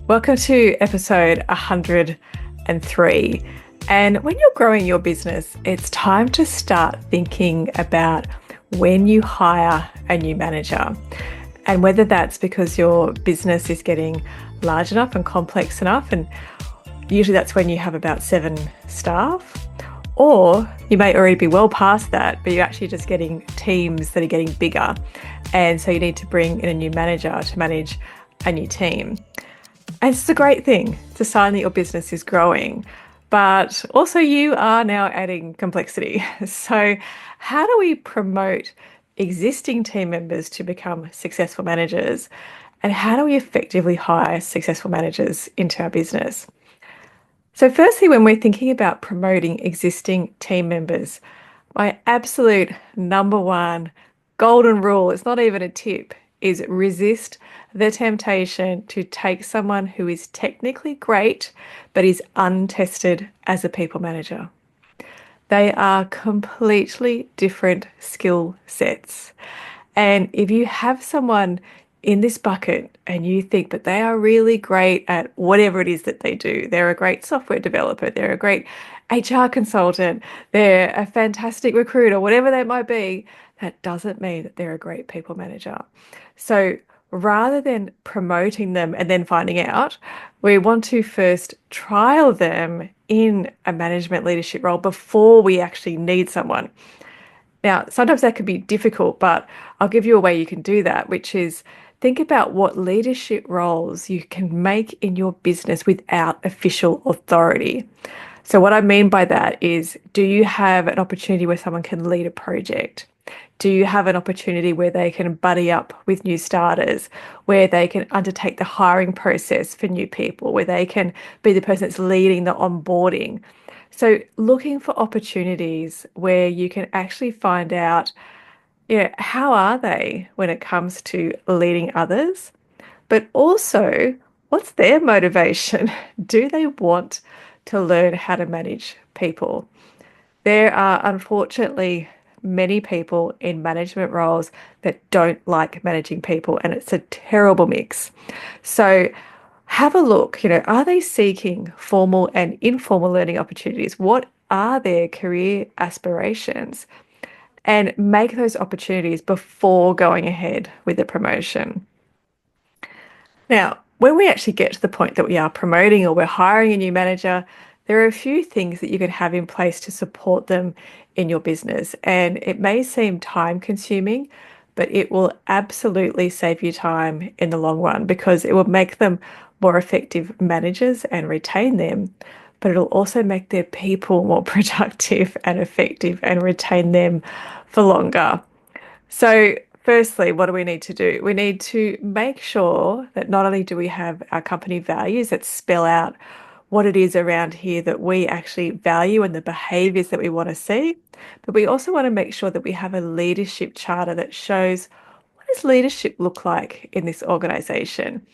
Welcome to episode 103. And when you're growing your business, it's time to start thinking about when you hire a new manager. And whether that's because your business is getting large enough and complex enough, and usually that's when you have about 7 staff, or you may already be well past that, but you're actually just getting teams that are getting bigger. And so you need to bring in a new manager to manage a new team. And it's a great thing. It's a sign that your business is growing, but also you are now adding complexity. So how do we promote existing team members to become successful managers? And how do we effectively hire successful managers into our business? So firstly, when we're thinking about promoting existing team members, my absolute number one golden rule, it's not even a tip, is resist the temptation to take someone who is technically great but is untested as a people manager. They are completely different skill sets. And if you have someone in this bucket and you think that they are really great at whatever it is that they do, they're a great software developer, they're a great HR consultant, they're a fantastic recruiter, whatever they might be, that doesn't mean that they're a great people manager. So rather than promoting them and then finding out, we want to first trial them in a management leadership role before we actually need someone. Now, sometimes that can be difficult, but I'll give you a way you can do that, which is think about what leadership roles you can make in your business without official authority. So what I mean by that is, do you have an opportunity where someone can lead a project? Do you have an opportunity where they can buddy up with new starters, where they can undertake the hiring process for new people, where they can be the person that's leading the onboarding? So looking for opportunities where you can actually find out, how are they when it comes to leading others? But also, what's their motivation? Do they want to learn how to manage people? There are unfortunately many people in management roles that don't like managing people, and it's a terrible mix. So have a look, are they seeking formal and informal learning opportunities? What are their career aspirations? And make those opportunities before going ahead with the promotion. Now, when we actually get to the point that we are promoting or we're hiring a new manager, there are a few things that you can have in place to support them in your business. And it may seem time consuming, but it will absolutely save you time in the long run because it will make them more effective managers and retain them. But it'll also make their people more productive and effective and retain them for longer. So, firstly, what do we need to do? We need to make sure that not only do we have our company values that spell out what it is around here that we actually value and the behaviors that we want to see, but we also want to make sure that we have a leadership charter that shows what does leadership look like in this organization.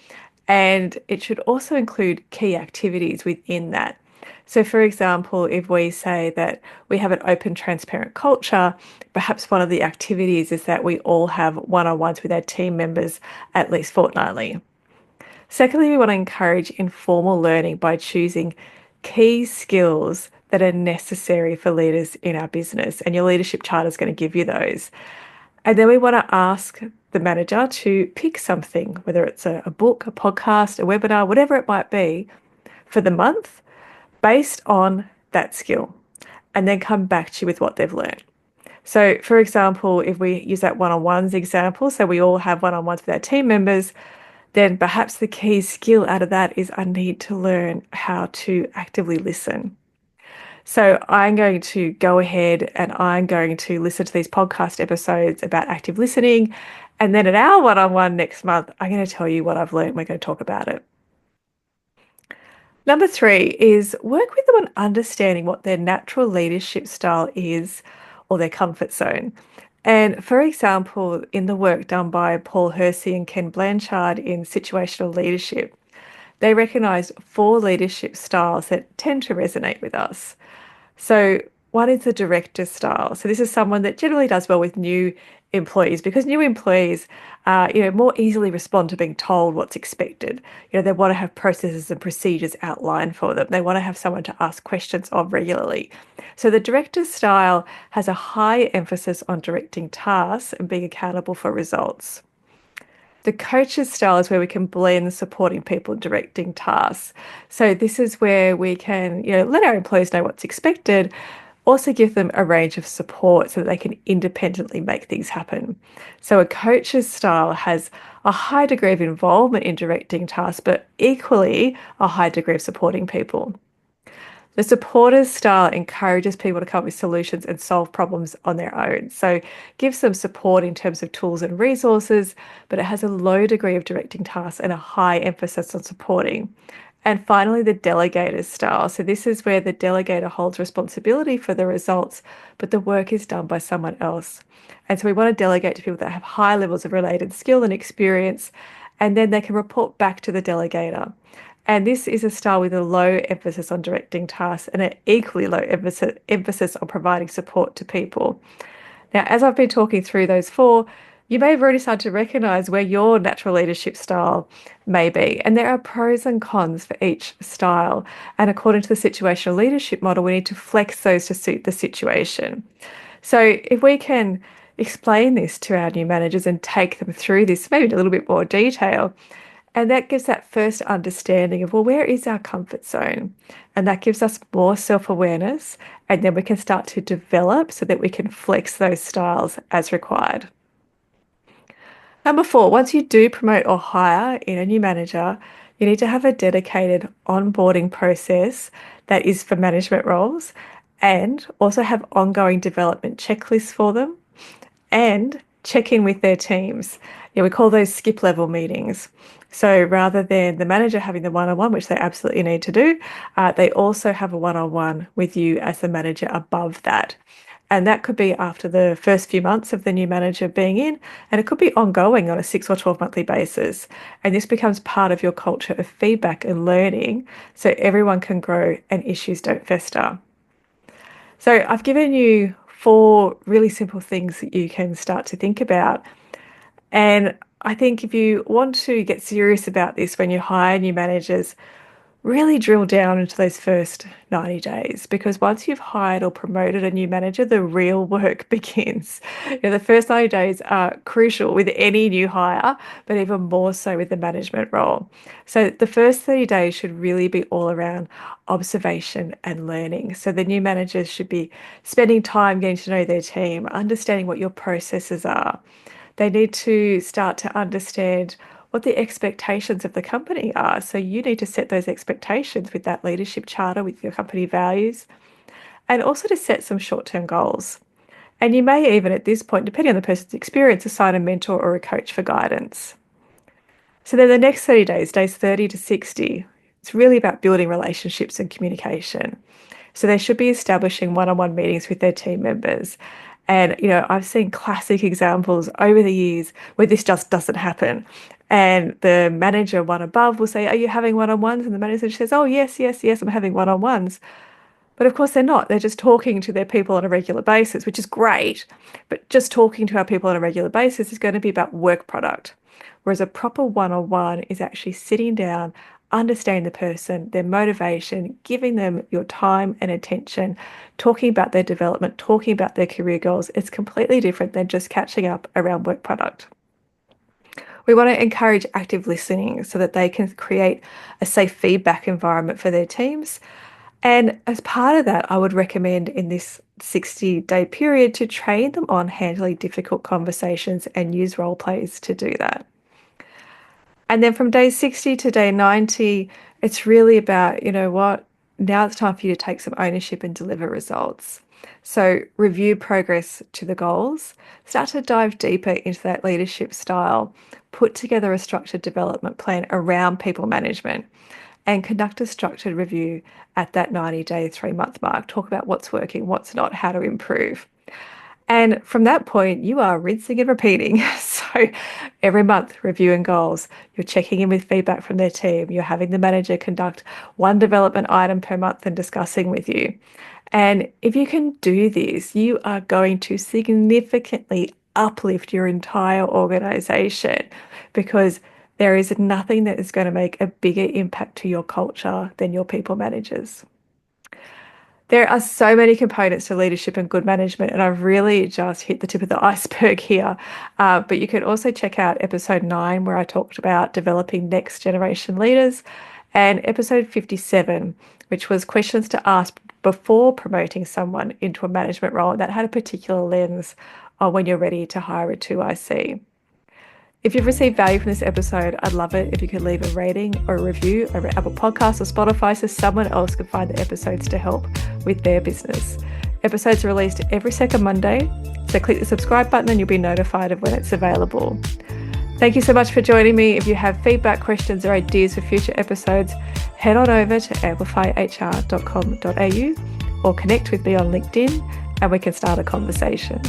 And it should also include key activities within that. So, for example, if we say that we have an open, transparent culture, perhaps one of the activities is that we all have one-on-ones with our team members at least fortnightly. Secondly, we want to encourage informal learning by choosing key skills that are necessary for leaders in our business, and your leadership charter is going to give you those. And then we want to ask the manager to pick something, whether it's a book, a podcast, a webinar, whatever it might be, for the month based on that skill, and then come back to you with what they've learned. So, for example, if we use that one-on-ones example, so we all have one-on-ones with our team members, then perhaps the key skill out of that is I need to learn how to actively listen. So I'm going to go ahead and I'm going to listen to these podcast episodes about active listening. And then at our one-on-one next month, I'm going to tell you what I've learned. We're going to talk about it. Number 3 is work with them on understanding what their natural leadership style is or their comfort zone. And for example, in the work done by Paul Hersey and Ken Blanchard in Situational Leadership, they recognized 4 leadership styles that tend to resonate with us. So one is the director style. So this is someone that generally does well with new employees because new employees more easily respond to being told what's expected. They want to have processes and procedures outlined for them. They want to have someone to ask questions of regularly. So the director's style has a high emphasis on directing tasks and being accountable for results. The coach's style is where we can blend supporting people and directing tasks. So this is where we can, let our employees know what's expected, also give them a range of support so that they can independently make things happen. So a coach's style has a high degree of involvement in directing tasks, but equally a high degree of supporting people. The supporters style encourages people to come up with solutions and solve problems on their own. So gives them support in terms of tools and resources, but it has a low degree of directing tasks and a high emphasis on supporting. And finally, the delegator style. So this is where the delegator holds responsibility for the results, but the work is done by someone else. And so we want to delegate to people that have high levels of related skill and experience, and then they can report back to the delegator. And this is a style with a low emphasis on directing tasks and an equally low emphasis on providing support to people. Now, as I've been talking through those four, you may have already started to recognize where your natural leadership style may be. And there are pros and cons for each style. And according to the situational leadership model, we need to flex those to suit the situation. So if we can explain this to our new managers and take them through this, maybe in a little bit more detail, and that gives that first understanding of, well, where is our comfort zone? And that gives us more self-awareness. And then we can start to develop so that we can flex those styles as required. Number four, once you do promote or hire in a new manager, you need to have a dedicated onboarding process that is for management roles and also have ongoing development checklists for them and check in with their teams. We call those skip level meetings. So rather than the manager having the one-on-one, which they absolutely need to do, they also have a one-on-one with you as the manager above that. And that could be after the first few months of the new manager being in, and it could be ongoing on a 6 or 12 monthly basis. And this becomes part of your culture of feedback and learning so everyone can grow and issues don't fester. So I've given you four really simple things that you can start to think about. And I think if you want to get serious about this when you hire new managers, really drill down into those first 90 days because once you've hired or promoted a new manager, the real work begins. The first 90 days are crucial with any new hire, but even more so with the management role. So the first 30 days should really be all around observation and learning. So the new managers should be spending time getting to know their team, understanding what your processes are. They need to start to understand what the expectations of the company are. So you need to set those expectations with that leadership charter, with your company values, and also to set some short-term goals. And you may even at this point, depending on the person's experience, assign a mentor or a coach for guidance. So then the next 30 days, days 30 to 60, it's really about building relationships and communication. So they should be establishing one-on-one meetings with their team members. And, I've seen classic examples over the years where this just doesn't happen. And the manager one above will say, are you having one-on-ones? And the manager says, oh, yes, yes, yes, I'm having one-on-ones. But of course they're not. They're just talking to their people on a regular basis, which is great. But just talking to our people on a regular basis is going to be about work product. Whereas a proper one-on-one is actually sitting down, understanding the person, their motivation, giving them your time and attention, talking about their development, talking about their career goals. It's completely different than just catching up around work product. We want to encourage active listening so that they can create a safe feedback environment for their teams. And as part of that, I would recommend in this 60-day period to train them on handling difficult conversations and use role plays to do that. And then from day 60 to day 90, it's really about, now it's time for you to take some ownership and deliver results. So review progress to the goals, start to dive deeper into that leadership style, put together a structured development plan around people management, and conduct a structured review at that 90-day, 3-month mark. Talk about what's working, what's not, how to improve. And from that point, you are rinsing and repeating. So every month, reviewing goals, you're checking in with feedback from their team, you're having the manager conduct one development item per month and discussing with you. And if you can do this, you are going to significantly uplift your entire organization, because there is nothing that is going to make a bigger impact to your culture than your people managers. There are so many components to leadership and good management, and I've really just hit the tip of the iceberg here. But you can also check out episode 9, where I talked about developing next generation leaders, and episode 57, which was questions to ask before promoting someone into a management role. That had a particular lens on when you're ready to hire a 2IC. If you've received value from this episode, I'd love it if you could leave a rating or a review over Apple Podcasts or Spotify so someone else can find the episodes to help with their business. Episodes are released every second Monday, so click the subscribe button and you'll be notified of when it's available. Thank you so much for joining me. If you have feedback, questions, or ideas for future episodes, head on over to amplifyhr.com.au or connect with me on LinkedIn and we can start a conversation.